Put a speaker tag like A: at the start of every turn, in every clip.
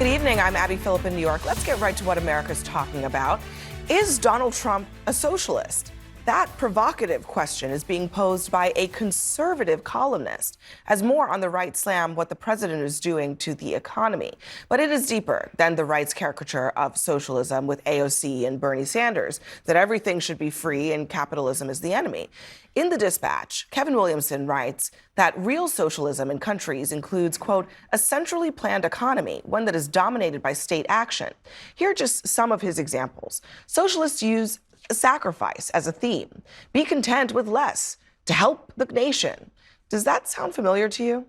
A: Good evening. I'm Abby Phillip in New York. Let's get right to what America's talking about. Is Donald Trump a socialist? That provocative question is being posed by a conservative columnist as more on the right slam what the president is doing to the economy. But it is deeper than the right's caricature of socialism with AOC and Bernie Sanders, that everything should be free and capitalism is the enemy. In the Dispatch, Kevin Williamson writes that real socialism in countries includes, quote, a centrally planned economy, one that is dominated by state action. Here are just some of his examples. Socialists use sacrifice as a theme. Be content with less to help the nation. Does that sound familiar to you?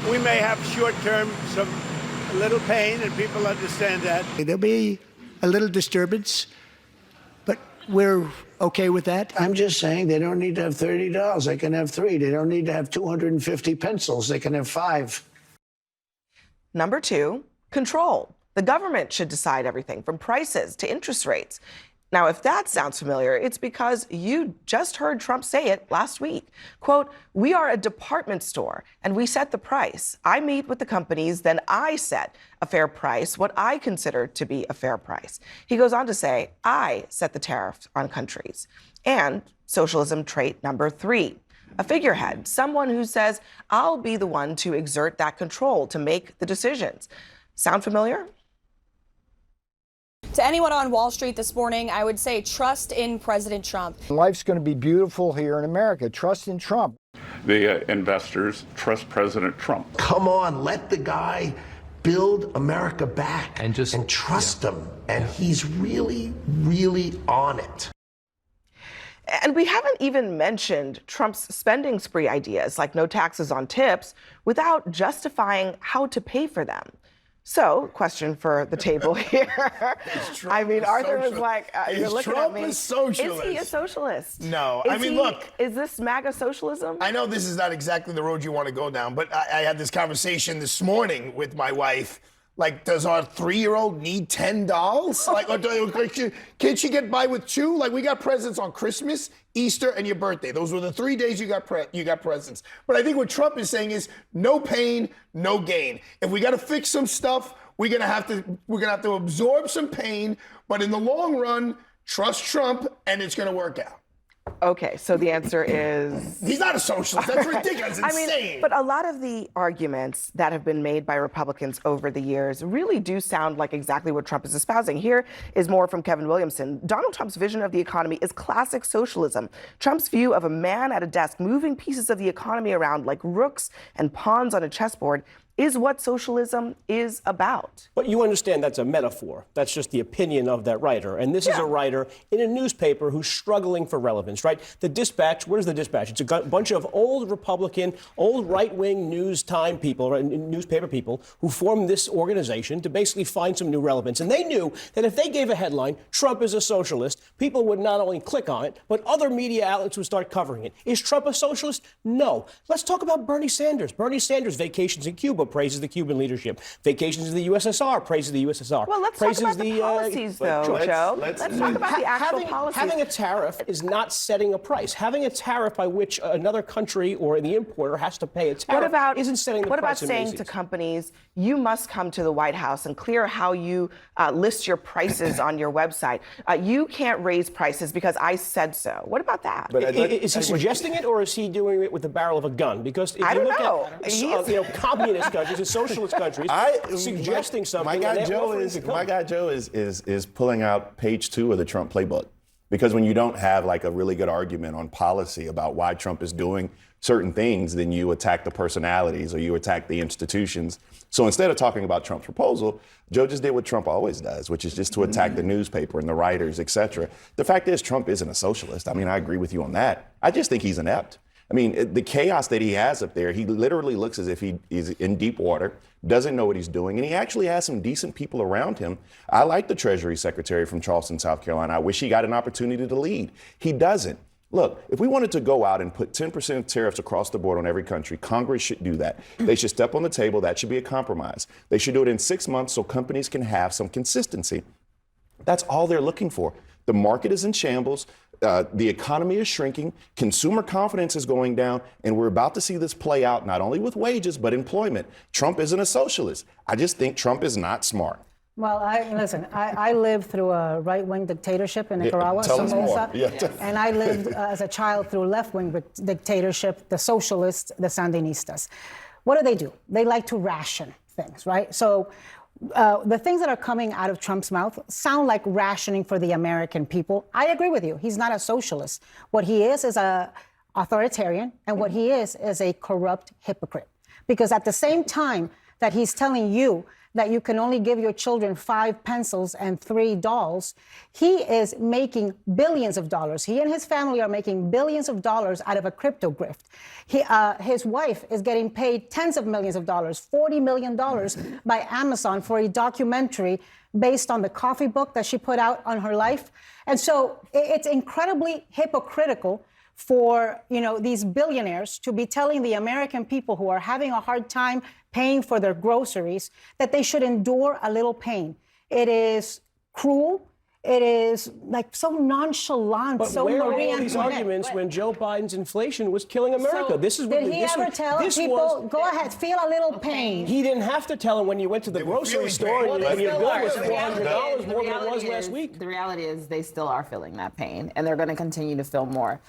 B: We may have short-term a little pain, and people understand that.
C: There'll be a little disturbance, but we're okay with that.
D: I'm just saying they don't need to have $30. They can have 3. They don't need to have 250 pencils. They can have 5.
A: Number 2, control. The government should decide everything from prices to interest rates. Now, if that sounds familiar, it's because you just heard Trump say it last week. Quote, we are a department store and we set the price. I meet with the companies, then I set a fair price, what I consider to be a fair price. He goes on to say, I set the tariffs on countries. And socialism trait number 3, a figurehead, someone who says, I'll be the one to exert that control, to make the decisions. Sound familiar?
E: To anyone on Wall Street this morning, I would say trust in President Trump.
F: Life's going to be beautiful here in America. Trust in Trump.
G: The investors trust President Trump.
D: Come on, let the guy build America back and trust him. And he's really, really on it.
A: And we haven't even mentioned Trump's spending spree ideas, like no taxes on tips, without justifying how to pay for them. So, question for the table here. I mean, Arthur was like, you're looking
H: Trump
A: at me.
H: Is socialist?
A: Is he a socialist?
H: No. Look.
A: Is this MAGA socialism?
H: I know this is not exactly the road you want to go down, but I had this conversation this morning with my wife. Like, does our 3-year-old need 10 dolls? Like, can she get by with 2? Like, we got presents on Christmas, Easter, and your birthday. Those were the 3 days you got presents. But I think what Trump is saying is no pain, no gain. If we got to fix some stuff, we're gonna have to absorb some pain. But in the long run, trust Trump, and it's gonna work out.
A: Okay, so the answer is...
H: He's not a socialist. That's ridiculous. It's insane.
A: But a lot of the arguments that have been made by Republicans over the years really do sound like exactly what Trump is espousing. Here is more from Kevin Williamson. Donald Trump's vision of the economy is classic socialism. Trump's view of a man at a desk moving pieces of the economy around like rooks and pawns on a chessboard is what socialism is about.
I: But you understand that's a metaphor. That's just the opinion of that writer. And this is a writer in a newspaper who's struggling for relevance, right? The Dispatch, where's the Dispatch? It's a bunch of old Republican, old right-wing newspaper people who formed this organization to basically find some new relevance. And they knew that if they gave a headline, Trump is a socialist, people would not only click on it, but other media outlets would start covering it. Is Trump a socialist? No. Let's talk about Bernie Sanders. Bernie Sanders, vacations in Cuba, praises the Cuban leadership. Vacations in the USSR, praises the USSR.
A: Well, let's talk about the policies, though, Joe. Let's talk about the actual policies.
I: Having a tariff is not setting a price. Having a tariff by which another country or the importer has to pay a tariff isn't setting the price.
A: What about saying to companies, you must come to the White House and clear how you list your prices on your website. You can't raise prices because I said so. What about that?
I: Is he suggesting it, or is he doing it with the barrel of a gun? Because if you look at communist countries and socialist countries suggesting something.
J: My guy Joe is pulling out page 2 of the Trump playbook. Because when you don't have like a really good argument on policy about why Trump is doing certain things, then you attack the personalities or you attack the institutions. So instead of talking about Trump's proposal, Joe just did what Trump always does, which is just to attack the newspaper and the writers, et cetera. The fact is, Trump isn't a socialist. I mean, I agree with you on that. I just think he's inept. I mean, the chaos that he has up there, he literally looks as if he is in deep water, doesn't know what he's doing, and he actually has some decent people around him. I like the Treasury Secretary from Charleston, South Carolina. I wish he got an opportunity to lead. He doesn't. Look, if we wanted to go out and put 10% tariffs across the board on every country, Congress should do that. They should step on the table. That should be a compromise. They should do it in 6 months so companies can have some consistency. That's all they're looking for. The market is in shambles. The economy is shrinking, consumer confidence is going down, and we're about to see this play out not only with wages, but employment. Trump isn't a socialist. I just think Trump is not smart.
K: Well, I lived through a right-wing dictatorship in Nicaragua, Somoza, and I lived as a child through left-wing dictatorship, the socialists, the Sandinistas. What do? They like to ration things, right? So the things that are coming out of Trump's mouth sound like rationing for the American people. I agree with you. He's not a socialist. What he is a authoritarian, and what he is a corrupt hypocrite. Because at the same time that he's telling you that you can only give your children 5 pencils and 3 dolls, he is making billions of dollars. He and his family are making billions of dollars out of a crypto grift. His wife is getting paid tens of millions of dollars, $40 million by Amazon for a documentary based on the coffee book that she put out on her life. And so it's incredibly hypocritical for these billionaires to be telling the American people who are having a hard time paying for their groceries that they should endure a little pain. It is cruel. It is like so nonchalant,
I: but
K: so
I: where are
K: Marie
I: all these
K: Antoinette.
I: arguments when Joe Biden's inflation was killing America?
K: So
I: This is what
K: did he ever tell people, go ahead, feel a little pain?
I: He didn't have to tell him when you went to the grocery store and your bill was $400 more than it was last week.
L: The reality is they still are feeling that pain, and they're going to continue to feel more.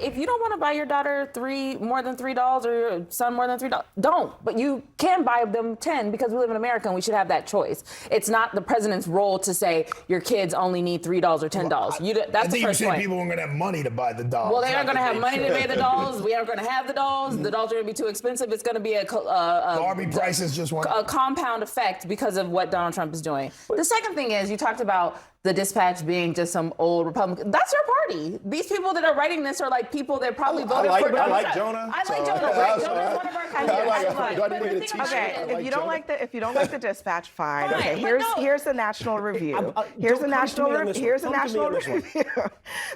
L: If you don't want to buy your daughter more than $3 or your son more than $3, don't. But you can buy them 10 because we live in America and we should have that choice. It's not the president's role to say your kids only need $3 or $10. That's the first point.
H: People aren't going to have money to buy the dolls.
L: Well, they aren't going to have money to pay the dolls. We aren't going to have the dolls. The dolls are going to be too expensive. It's going to be
H: Barbie prices just went
L: a compound effect because of what Donald Trump is doing. The second thing is you talked about the Dispatch being just some old Republican. That's your party. These people that are writing this are like people that probably voted for.
J: I like Jonah.
L: I like Jonah. Jonah's one of our candidates.
A: Okay, if you don't like the Dispatch, fine. Okay, here's the National Review. Here's the National Review.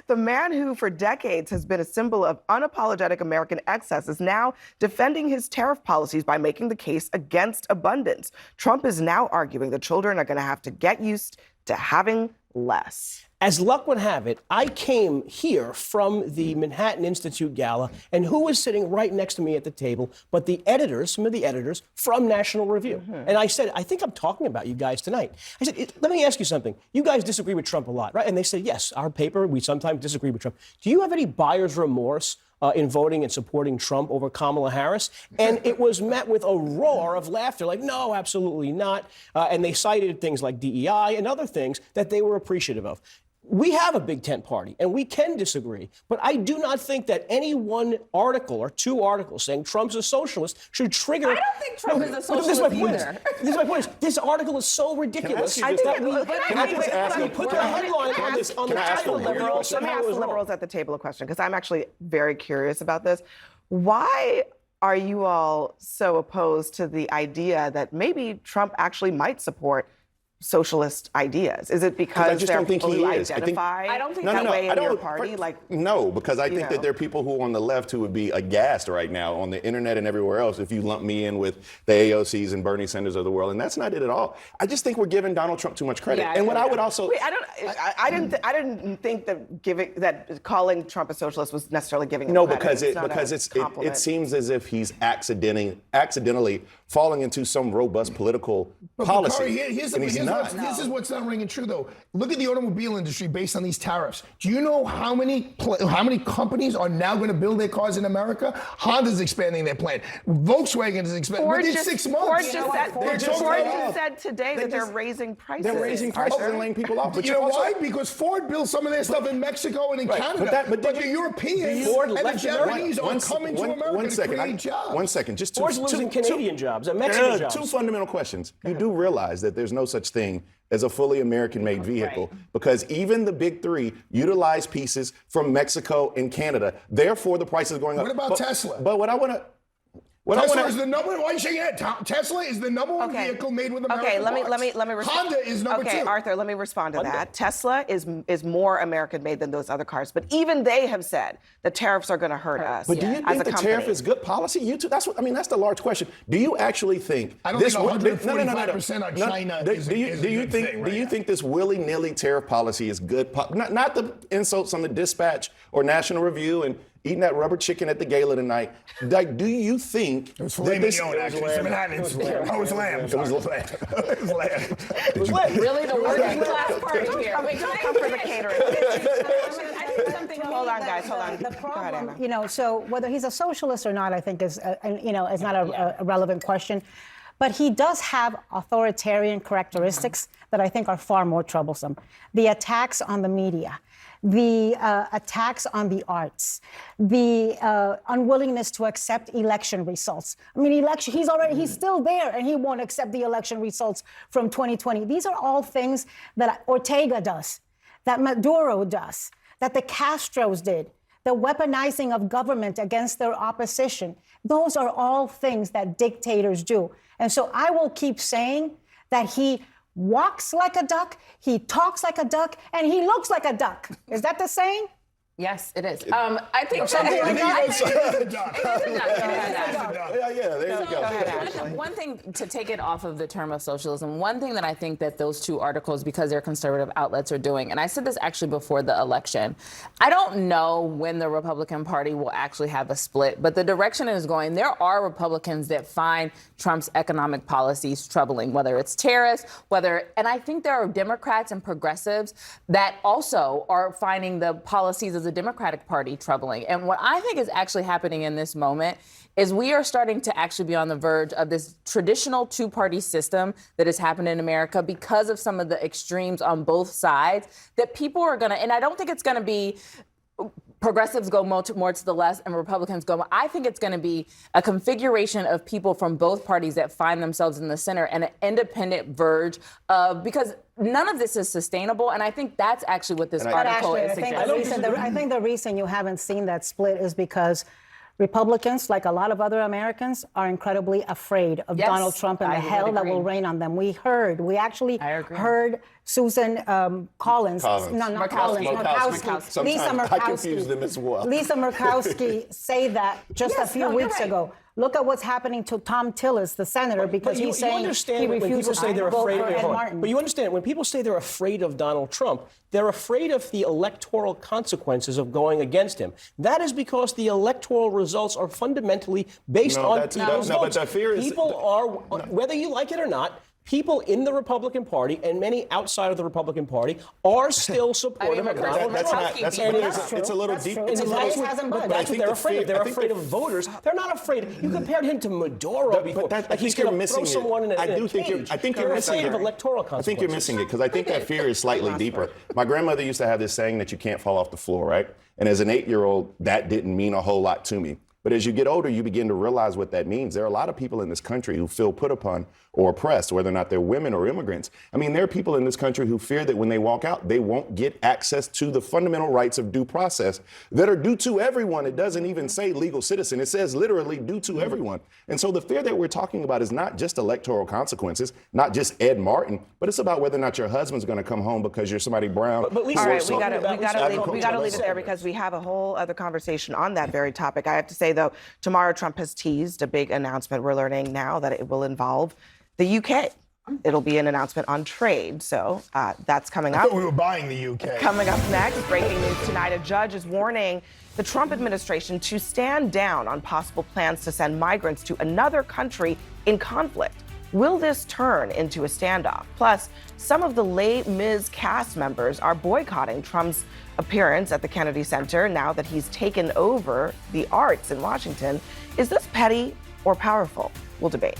A: The man who for decades has been a symbol of unapologetic American excess is now defending his tariff policies by making the case against abundance. Trump is now arguing the children are going to have to get used to having less.
I: As luck would have it, I came here from the Manhattan Institute Gala, and who was sitting right next to me at the table but some of the editors from National Review. And I said, I think I'm talking about you guys tonight. I said, let me ask you something. You guys disagree with Trump a lot, right? And they said, yes, our paper, we sometimes disagree with Trump. Do you have any buyer's remorse in voting and supporting Trump over Kamala Harris? And it was met with a roar of laughter, like, no, absolutely not. And they cited things like DEI and other things that they were appreciative of. We have a big tent party, and we can disagree. But I do not think that any one article or two articles saying Trump's a socialist should trigger.
L: I don't think Trump is a socialist either.
I: This is my point. This article is so ridiculous that we put the headline on the title.
A: Let me ask the liberals at the table a question, because I'm actually very curious about this. Why are you all so opposed to the idea that maybe Trump actually might support socialist ideas? Is it because there are people who identify that way in your party?
J: No, because I think that there are people who on the left who would be aghast right now on the internet and everywhere else if you lump me in with the AOCs and Bernie Sanders of the world, and that's not it at all. I just think we're giving Donald Trump too much credit.
A: Yeah,
J: and what I would also,
A: I didn't think that calling Trump a socialist was necessarily giving him
J: credit.
A: because
J: it seems as if he's accidentally falling into some robust political policy.
H: Bakari, this is what's not ringing true, though. Look at the automobile industry based on these tariffs. Do you know how many companies are now going to build their cars in America? Honda's expanding their plant. Volkswagen is expanding. Within 6 months.
A: Ford just said today that they're raising prices.
J: They're raising prices and laying people off.
H: But you know why? Because Ford builds some of their stuff in Mexico and in Canada. But the Europeans and the Japanese are coming to America to create jobs.
J: One second. Just
I: Ford's losing Canadian jobs and Mexican jobs.
J: Two fundamental questions. You do realize that there's no such thing as a fully American-made vehicle, because even the big three utilize pieces from Mexico and Canada. Therefore, the price is going up.
H: What about Tesla?
J: But what I want
H: Tesla is the number. Why are you shaking your head? Tesla is the number one vehicle made with American
A: Okay, let me
H: parts. Honda is number two.
A: Okay, Arthur, let me respond to that. Tesla is more American made than those other cars, but even they have said the tariffs are going to hurt us.
J: But do you think the tariff is good policy? You too. That's the large question. Do you actually think
H: I don't think 145% on China is a good thing.
J: Do you think this willy-nilly tariff policy is good? Not the insults on the Dispatch or National Review and eating that rubber chicken at the gala tonight. Like, do you think
H: it was filet mignon, actually? It was lamb. It was lamb. It was lamb.
L: Really, the working class party here.
A: Come for the catering. Hold on, guys. Hold on.
K: The problem, so whether he's a socialist or not, I think is not a relevant question. But he does have authoritarian characteristics that I think are far more troublesome. The attacks on the media, the attacks on the arts, the unwillingness to accept election results. I mean, he's still there, and he won't accept the election results from 2020. These are all things that Ortega does, that Maduro does, that the Castros did, the weaponizing of government against their opposition. Those are all things that dictators do. And so I will keep saying that he walks like a duck, he talks like a duck, and he looks like a duck. Is that the saying?
L: Yes, it is. I think
J: there you go.
L: One thing, to take it off of the term of socialism, one thing that I think that those two articles, because they're conservative outlets, are doing, and I said this actually before the election, I don't know when the Republican Party will actually have a split, but the direction it is going, there are Republicans that find Trump's economic policies troubling, whether it's tariffs, and I think there are Democrats and progressives that also are finding the policies of the Democratic Party troubling. And what I think is actually happening in this moment is we are starting to actually be on the verge of this traditional two-party system that has happened in America because of some of the extremes on both sides that people are going to, and I don't think it's going to be progressives go more to the left and Republicans go. I think it's going to be a configuration of people from both parties that find themselves in the center and an independent verge of, because none of this is sustainable. And I think that's actually what this article is suggesting.
K: I think the reason you haven't seen that split is because Republicans, like a lot of other Americans, are incredibly afraid of Donald Trump and the hell that will rain on them. We actually heard Susan Collins. No, not Collins. Murkowski. Lisa Murkowski.
J: I confuse them as well.
K: Lisa Murkowski say that just a few weeks ago. Look at what's happening to Tom Tillis, the senator, because he's saying he refuses to vote for Ed Martin.
I: But you understand, when people say they're afraid of Donald Trump, they're afraid of the electoral consequences of going against him. That is because the electoral results are fundamentally based on people's votes.
J: But the fear is...
I: People are, whether you like it or not, people in the Republican Party and many outside of the Republican Party are still supportive of Donald Trump.
J: It's a little deep.
I: That's what they're afraid of. They're afraid of voters. They're not afraid. You compared him to Maduro before.
J: Like he's going to throw someone in a cage.
I: I think you're missing it. Electoral consequences.
J: I think you're missing it because I think that fear is slightly deeper. My grandmother used to have this saying that you can't fall off the floor, right? And as an 8-year-old, that didn't mean a whole lot to me. But as you get older, you begin to realize what that means. There are a lot of people in this country who feel put upon or oppressed, whether or not they're women or immigrants. I mean, there are people in this country who fear that when they walk out, they won't get access to the fundamental rights of due process that are due to everyone. It doesn't even say legal citizen. It says literally due to everyone. And so the fear that we're talking about is not just electoral consequences, not just Ed Martin, but it's about whether or not your husband's going to come home because you're somebody brown.
A: But Lisa, all right, we got to leave it there because we have a whole other conversation on that very topic. I have to say, though, tomorrow Trump has teased a big announcement. We're learning now that it will involve the UK. It'll be an announcement on trade. So that's coming up.
H: I thought we were buying the UK.
A: Coming up next, breaking news tonight, a judge is warning the Trump administration to stand down on possible plans to send migrants to another country in conflict. Will this turn into a standoff? Plus, some of the Les Mis cast members are boycotting Trump's appearance at the Kennedy Center now that he's taken over the arts in Washington. Is this petty or powerful? We'll debate.